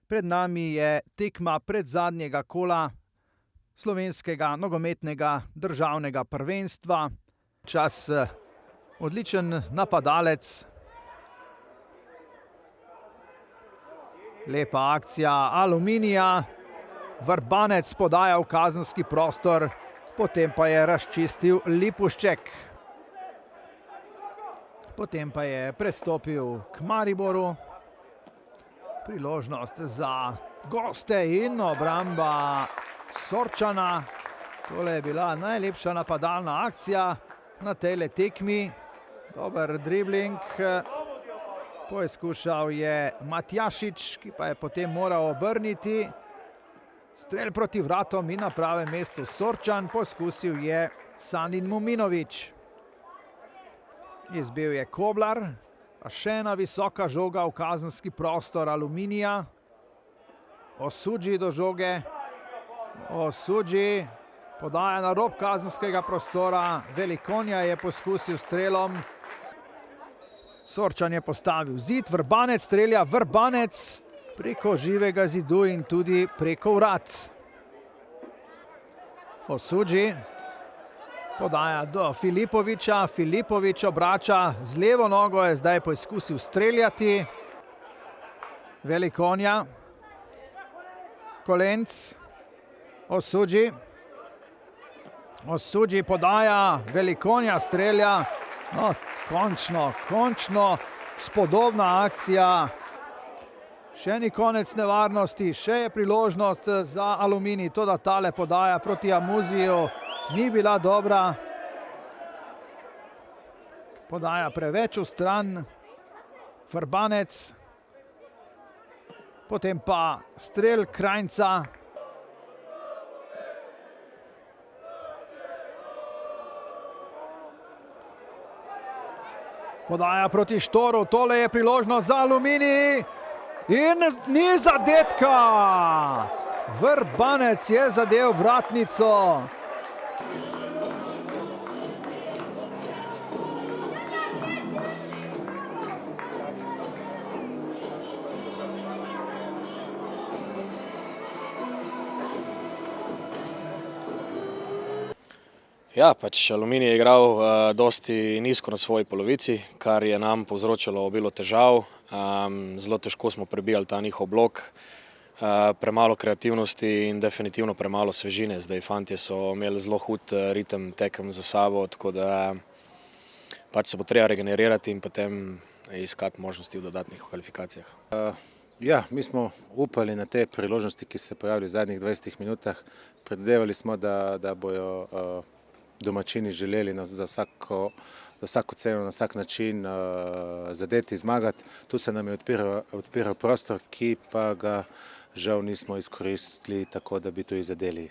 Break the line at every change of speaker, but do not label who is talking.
Pred nami je tekma predzadnjega kola slovenskega nogometnega državnega prvenstva. Čas odličen napadalec. Lepa akcija Aluminija. Vrbanec podaja v kazenski prostor, potem pa je razčistil Lipušček. Potem pa je prestopil k Mariboru. Priložnost za goste in obramba Sorčana. Tole je bila najlepša napadalna akcija na tejle tekmi. Dober dribling. Poizkušal je Matjašič, ki pa je potem moral obrniti. Strel proti vratom in na pravem mestu Sorčan. Poskusil je Sandin Muminović. Izbil je Koblar. Pa še ena visoka žoga v kazenski prostor Aluminija. Osudži do žoge. Osudži podaja na rob kazenskega prostora. Velikonja je poskusil strelom. Sorčan je postavil zid. Vrbanec strelja. Vrbanec preko živega zidu in tudi preko vrat. Osudži podaja do Filipovića. Filipović obrača z levo nogo, je zdaj poizkusil streljati. Velikonja. Kolenc. Osudži. Osudži podaja. Velikonja strelja. No, končno spodobna akcija. Še ni konec nevarnosti, še je priložnost za Aluminij. Toda tale podaja proti Amuziju ni bila dobra. Podaja preveč v stran. Vrbanec. Potem pa strel Krajnca. Podaja proti Štoru. Tole je priložnost za Aluminij. In ni zadetka. Vrbanec je zadel vratnico.
Ja, pač Aluminij je igral dosti nizko na svoji polovici, kar je nam povzročalo obilo težav. Zelo težko smo prebijali ta njihov blok, premalo kreativnosti in definitivno premalo svežine. Zdaj fantje so imeli zelo hud ritem tekem za sabo, tako da pač se bo treba regenerirati in potem iskati možnosti v dodatnih kvalifikacijah.
Ja, mi smo upali na te priložnosti, ki se pojavili v zadnjih 20 minutah. Predvidevali smo, da bojo domačini želeli za vsako ceno, na vsak način zadeti, zmagati. Tu se nam je odpiral prostor, ki pa ga žal nismo izkoristili tako, da bi to zadeli.